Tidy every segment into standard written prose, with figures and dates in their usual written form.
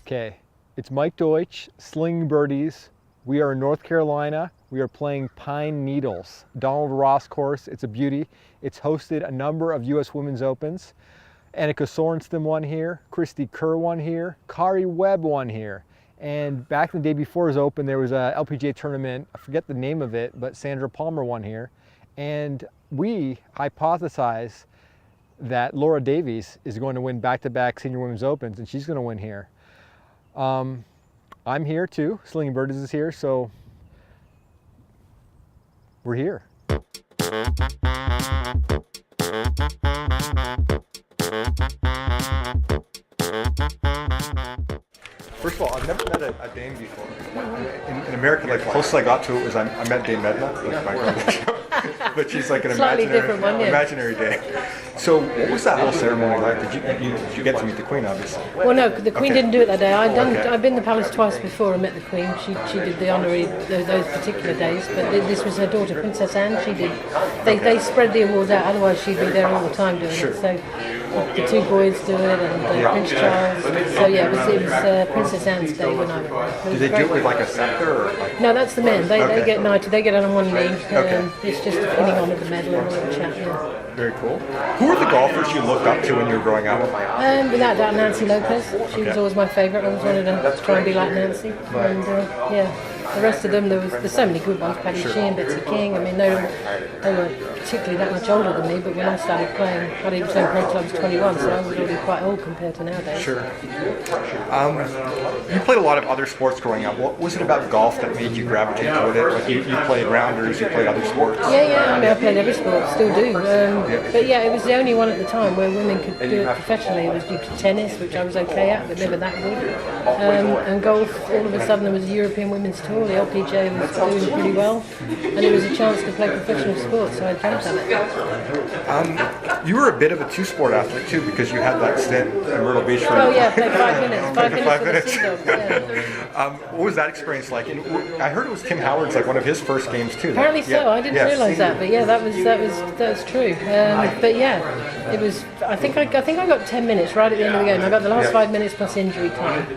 Okay, it's Mike Deutsch, Sling Birdies. We are in North Carolina. We are playing Pine Needles, Donald Ross course. It's a beauty. It's hosted a number of U.S. Women's Opens. Annika Sorenstam won here. Christy Kerr won here. Kari Webb won here. And back in the day before his Open, there was a LPGA tournament. I forget the name of it, but Sandra Palmer won here. And we hypothesize that Laura Davies is going to win back-to-back Senior Women's Opens, and she's going to win here. I'm here too. Slinging Birdies is here, so we're here. First of all, I've never met a Dane before. In America, like, the closest I got to it was I met Dame Edna, like my grandmother. But she's like an imaginary Dane. So what was that whole ceremony like? Did you get to meet the Queen, obviously? Well, no, the Queen didn't do it that day. I've been to the palace twice before and met the Queen. She did the honorary those particular days, but this was her daughter, Princess Anne. She did. They spread the awards out. Otherwise, she'd be there all the time doing it. So the two boys do it, and Prince Charles. So yeah, it was Princess Anne's day when I went. Did they do it with like a scepter or like? No, that's the men. They get knighted. They get on one knee. It's just a pinning on of the medal and a little chat. Yeah. Very cool. Who were the golfers you looked up to when you were growing up? Without doubt, Nancy Lopez. She was always my favourite. I always wanted to try and be like Nancy. And the rest of them, there's so many good ones. Paddy Sheehan, Betsy King. I mean, they weren't particularly that much older than me, but when I started playing, I didn't play pro clubs 21, so I was already quite old compared to nowadays. Sure. You played a lot of other sports growing up. What was it about golf that made you gravitate toward it? Like you played rounders, you played other sports? Yeah. I mean, I played every sport, still do. But yeah, it was the only one at the time where women could do it professionally. It was due to tennis, which I was okay at, but never that good. And golf, all of a sudden there was a European Women's Tour. The LPGA was doing pretty well, and it was a chance to play professional sports, so I jumped at it. You were a bit of a two-sport athlete too, because you had that stint at Myrtle Beach. Oh yeah, played 5 minutes. 5 minutes. What was that experience like? And I heard it was Tim Howard's like one of his first games too. Apparently so. I didn't realise that, but yeah, that was true. But yeah, it was. I think I got 10 minutes right at the end of the game. I got the last 5 minutes plus injury time.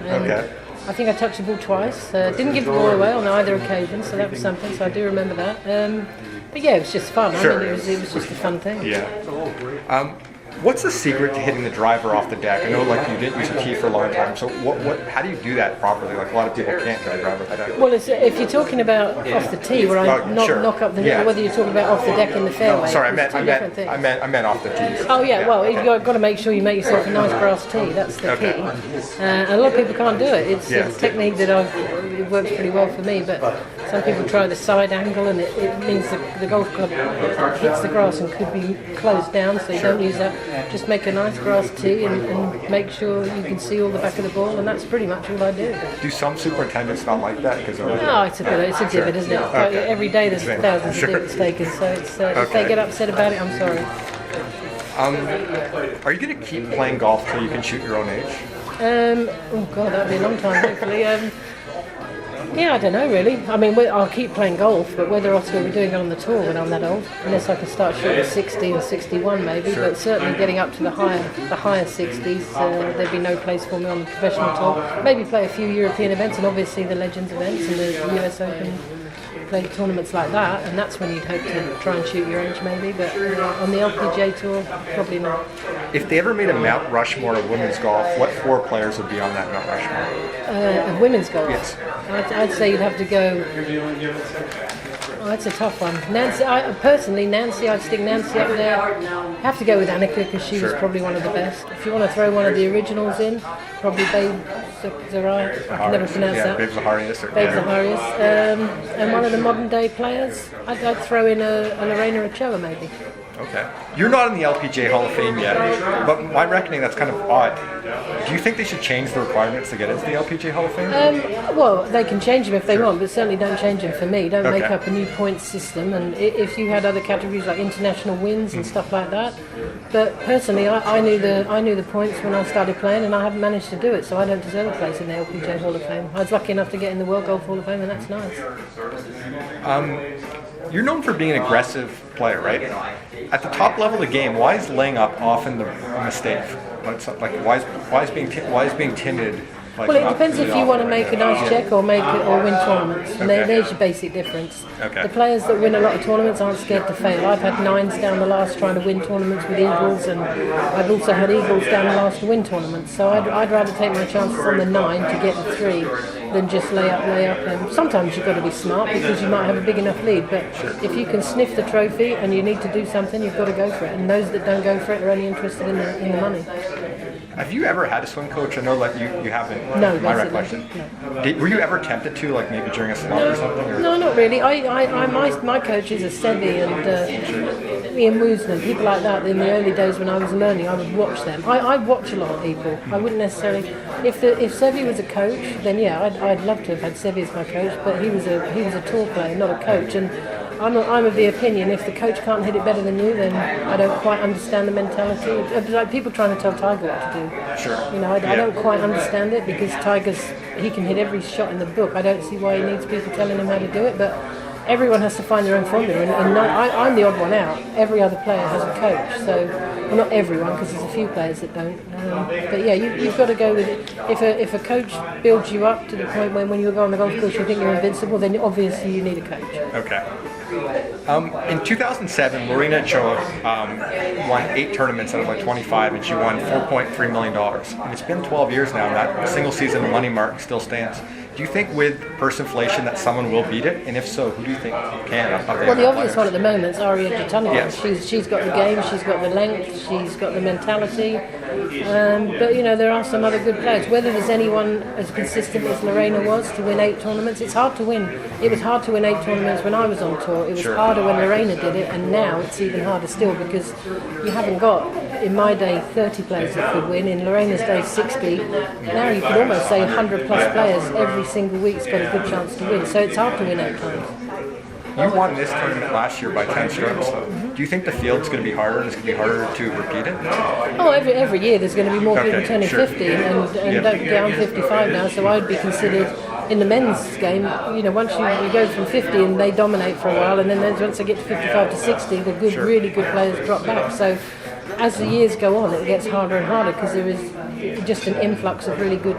I think I touched the ball twice. Didn't give the ball away on either occasion, so that was something. So I do remember that. But yeah, it was just fun. Sure. I mean, it was just a fun thing. Yeah. What's the secret to hitting the driver off the deck? I know, like, you didn't use a tee for a long time, so how do you do that properly? Like, a lot of people can't hit a driver off the deck. Well, if you're talking about off the tee, where I knock up the net, or whether you're talking about off the deck in the fairway. Sorry, I meant off the tee. Oh yeah, well, you've got to make sure you make yourself a nice grass tee. That's the key. And a lot of people can't do it. It's a technique that it works pretty well for me, but some people try the side angle, and it means the golf club hits the grass and could be closed down, so you don't use that. Just make a nice grass tee and make sure you can see all the back of the ball, and that's pretty much all I do. Do some superintendents not like that? No, it's a divot, isn't it? Okay. Every day there's thousands of divots taken, so if they get upset about it, I'm sorry. Are you going to keep playing golf till you can shoot your own age? Oh God, that'd be a long time, hopefully. Yeah, I don't know really. I mean, I'll keep playing golf, but whether I'll still be doing it on the tour when I'm that old, unless I can start shooting 60 or 61 maybe, but certainly getting up to the higher 60s, there'd be no place for me on the professional tour. Maybe play a few European events and obviously the Legends events and the US Open, play tournaments like that, and that's when you'd hope to try and shoot your age maybe, but on the LPGA tour, probably not. If they ever made a Mount Rushmore of women's golf, what 4 players would be on that Mount Rushmore? Of women's golf? Yes. I'd say you'd have to go. Oh, that's a tough one. Nancy, Nancy, I'd stick Nancy up there. Have to go with Annika because she was probably one of the best. If you want to throw one of the originals in, probably Babe Zaharias. I can never pronounce that. Babe Zaharias. Babe Zaharias. And one of the modern day players, I'd throw in a Lorena Ochoa maybe. Okay. You're not in the LPGA Hall of Fame yet, but my reckoning that's kind of odd. Do you think they should change the requirements to get into the LPGA Hall of Fame? Well, they can change them if they want, but certainly don't change them for me. Don't make up a new points system. And if you had other categories like international wins and stuff like that, but personally, I knew the points when I started playing, and I haven't managed to do it, so I don't deserve a place in the LPGA Hall of Fame. I was lucky enough to get in the World Golf Hall of Fame, and that's nice. You're known for being an aggressive player, right? At the top level of the game, why is laying up often the mistake? Like why is being timid Well, it depends if you want to make a nice check or win tournaments. And Okay. there's your basic difference. Okay. The players that win a lot of tournaments aren't scared to fail. I've had 9s down the last trying to win tournaments with eagles, and I've also had eagles down the last to win tournaments. So I'd rather take my chances on the 9 to get the 3 than just lay up. And sometimes you've got to be smart because you might have a big enough lead. But if you can sniff the trophy and you need to do something, you've got to go for it. And those that don't go for it are only interested in the money. Have you ever had a swim coach? I know that you haven't. No, my basically, recollection. no. Were you ever tempted to, like maybe during a slump or something? Or? No, not really. My coaches are Sevi and Ian Woosnam, people like that. In the early days when I was learning, I would watch them. I watch a lot of people. I wouldn't necessarily. If Sevi was a coach, then yeah, I'd love to have had Sevi as my coach. But he was a tour player, not a coach. And I'm of the opinion if the coach can't hit it better than you, then I don't quite understand the mentality. It's like people trying to tell Tiger what to do. Sure. You know, I don't quite understand it because he can hit every shot in the book. I don't see why he needs people telling him how to do it, but everyone has to find their own formula. And I'm the odd one out. Every other player has a coach, so well, not everyone because there's a few players that don't. But yeah, you've got to go with it. If a coach builds you up to the point where when you go on the golf course you think you're invincible, then obviously you need a coach. Okay. In 2007, Lorena Choa won 8 tournaments out of like 25, and she won $4.3 million. And it's been 12 years now, and that single season money mark still stands. Do you think with purse inflation that someone will beat it? And if so, who do you think can? Well, the obvious one at the moment is Aria Jatanagan. Yes. She's got the game, she's got the length, she's got the mentality. But you know, there are some other good players. Whether there's anyone as consistent as Lorena was to win 8 tournaments, it's hard to win. It was hard to win 8 tournaments when I was on tour. It was harder when Lorena did it, and now it's even harder still because you haven't got, in my day, 30 players that could win. In Lorena's day, 60. Now you could almost say 100 plus players every single week's got a good chance to win. So it's hard to win 8 times. You won this tournament last year by 10 strokes. Do you think the field's going to be harder and it's going to be harder to repeat it? Oh, every year there's going to be more people turning 50, and don't forget I'm 55 now, so I'd be considered in the men's game. You know, once you go from 50 and they dominate for a while, and then once they get to 55 to 60, the really good players drop back. So as the years go on, it gets harder and harder because there is just an influx of really good,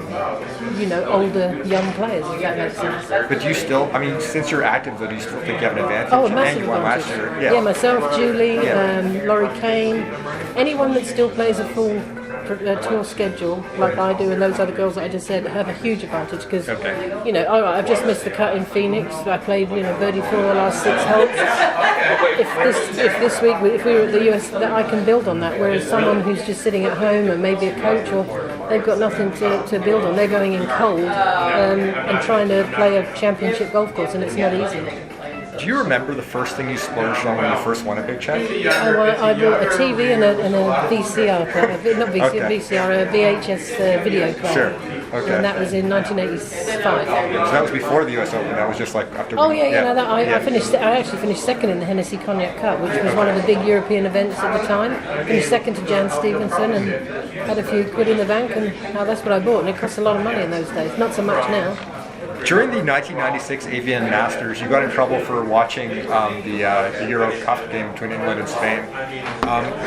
you know, older, young players, if that makes sense. But do you still, I mean, since you're active, though, do you still think you have an advantage? Oh, a massive and you won advantage. last year. Yeah, myself, Julie, Laurie Kane, anyone that still plays a full tour schedule like I do, and those other girls that I just said have a huge advantage because, you know, all right, I've just missed the cut in Phoenix. I played, you know, birdie 4 the last 6 holes. If this week, if we were at the US, that I can build on that. Whereas someone who's just sitting at home and maybe a coach, or they've got nothing to build on, they're going in cold and trying to play a championship golf course, and it's not easy. Do you remember the first thing you splurged on when you first won a big check? I bought a TV and a VCR player, not VCR, VCR, a VHS video player. Sure. Okay. And that was in 1985. So that was before the US Open. That was just like after. Oh yeah. I actually finished second in the Hennessy Cognac Cup, which was one of the big European events at the time. Finished second to Jan Stevenson and had a few quid in the bank, and that's what I bought. And it cost a lot of money in those days. Not so much now. During the 1996 Avian Masters, you got in trouble for watching the Euro Cup game between England and Spain.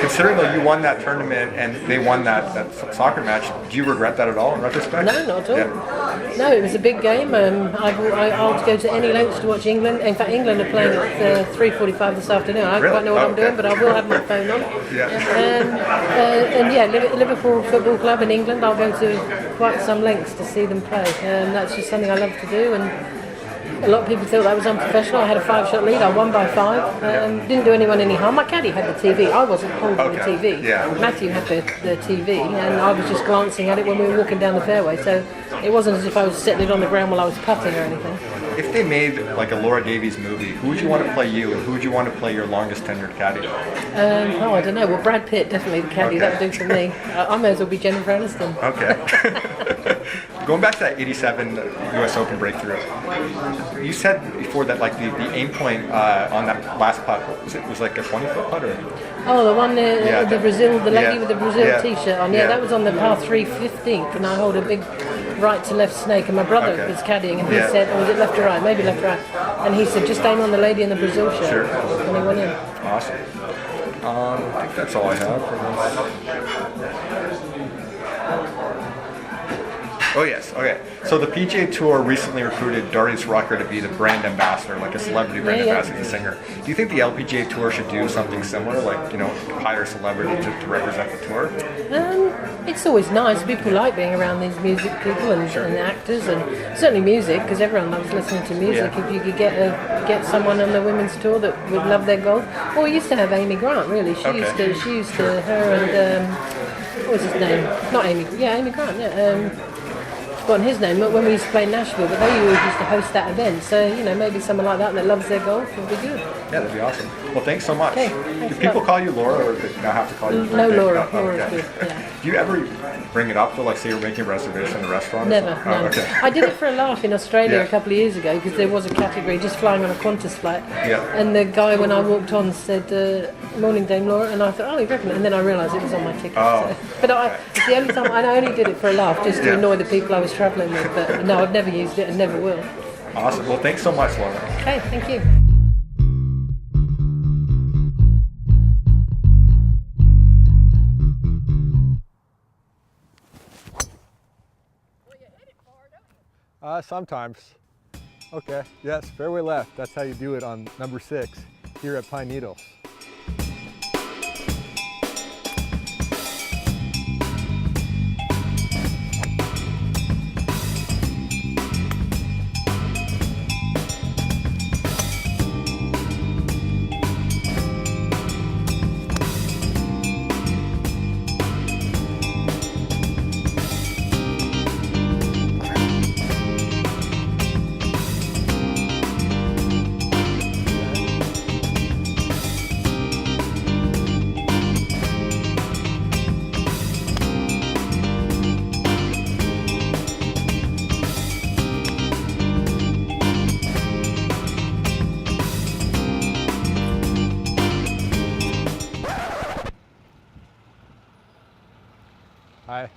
Considering that you won that tournament and they won that soccer match, do you regret that at all in retrospect? No, not at all. Yeah. No, it was a big game. I'll go to any lengths to watch England. In fact, England are playing at 3:45 this afternoon. I don't quite know what I'm doing, but I will have my phone on. Liverpool Football Club in England, I'll go to quite some lengths to see them play. That's just something I love to do, and a lot of people thought that was unprofessional. I had a 5-shot lead, I won by 5. Didn't do anyone any harm. My caddy had the TV, I wasn't holding the TV. Matthew had the TV, and I was just glancing at it when we were walking down the fairway, so it wasn't as if I was setting it on the ground while I was putting or anything. If they made like a Laura Davies movie, who would you want to play you, and who would you want to play your longest tenured caddy? I don't know. Well, Brad Pitt, definitely the caddy. That would do for me. I may as well be Jennifer Aniston. Okay. Going back to that 87 US Open breakthrough, you said before that like the aim point on that last putt, was like a 20-foot putt or? Oh, the one, the Brazil, the lady with the Brazil t-shirt on. Yeah, that was on the par 3 15th, and I hold a big right to left snake, and my brother was caddying, and he said, or was it left to right? Maybe left to right. And he said, just aim on the lady in the Brazil shirt. Sure. And he went in. Awesome. I think that's all I have for this. Oh yes, okay. So the PGA Tour recently recruited Davies to be the brand ambassador, like a celebrity brand ambassador, as a singer. Do you think the LPGA Tour should do something similar, like, you know, hire a celebrity to represent the tour? It's always nice. People like being around these music people and actors, and certainly music, because everyone loves listening to music. Yeah. If you could get someone on the women's tour that would love their golf. Well, we used to have Amy Grant. Really, she used to her and what was his name? Not Amy. Yeah, Amy Grant. Yeah. Forgotten his name, when we used to play in Nashville, but they always used to host that event. So, you know, maybe someone like that loves their golf would be good. Yeah, that'd be awesome. Well, thanks so much. Okay, Do people call you Laura, or do they now have to call you? No, Laura. Oh, Laura's okay. good. Yeah. Do you ever bring it up to, like, say you're making a reservation in a restaurant? Never, or no. okay. I did it for a laugh in Australia Yeah. a couple of years ago, because there was a category just flying on a Qantas flight. Yeah. And the guy, when I walked on, said, "Morning, Dame Laura," and I thought, "Oh, you reckon?" And then I realised it was on my ticket. Oh. So. But it's the only time I only did it for a laugh, just to Yeah. annoy the people I was travelling with. But no, I've never used it and never will. Awesome. Well, thanks so much, Laura. Okay, thank you. Sometimes. Okay, yes, fairway left. That's how you do it on number 6 here at Pine Needles. I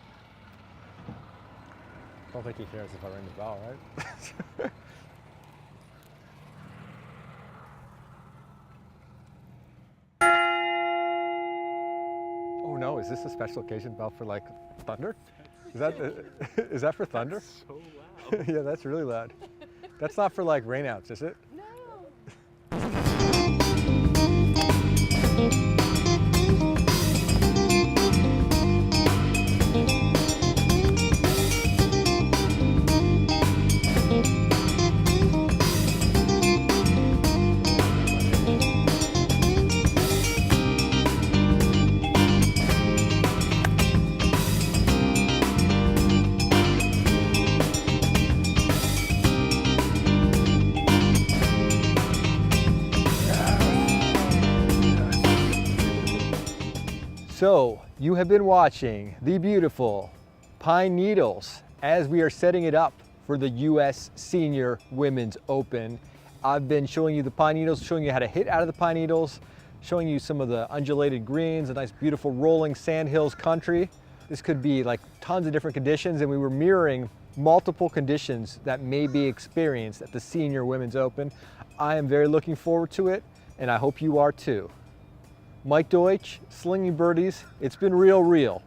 don't think he cares if I ring the bell, right? Oh no, is this a special occasion bell for like thunder? Is that for thunder? That's so loud. Yeah, that's really loud. That's not for like rainouts, is it? So, you have been watching the beautiful Pine Needles as we are setting it up for the U.S. Senior Women's Open. I've been showing you the Pine Needles, showing you how to hit out of the Pine Needles, showing you some of the undulated greens, a nice beautiful rolling sand hills country. This could be like tons of different conditions, and we were mirroring multiple conditions that may be experienced at the Senior Women's Open. I am very looking forward to it, and I hope you are too. Mike Deutsch, Slinging Birdies. It's been real, real.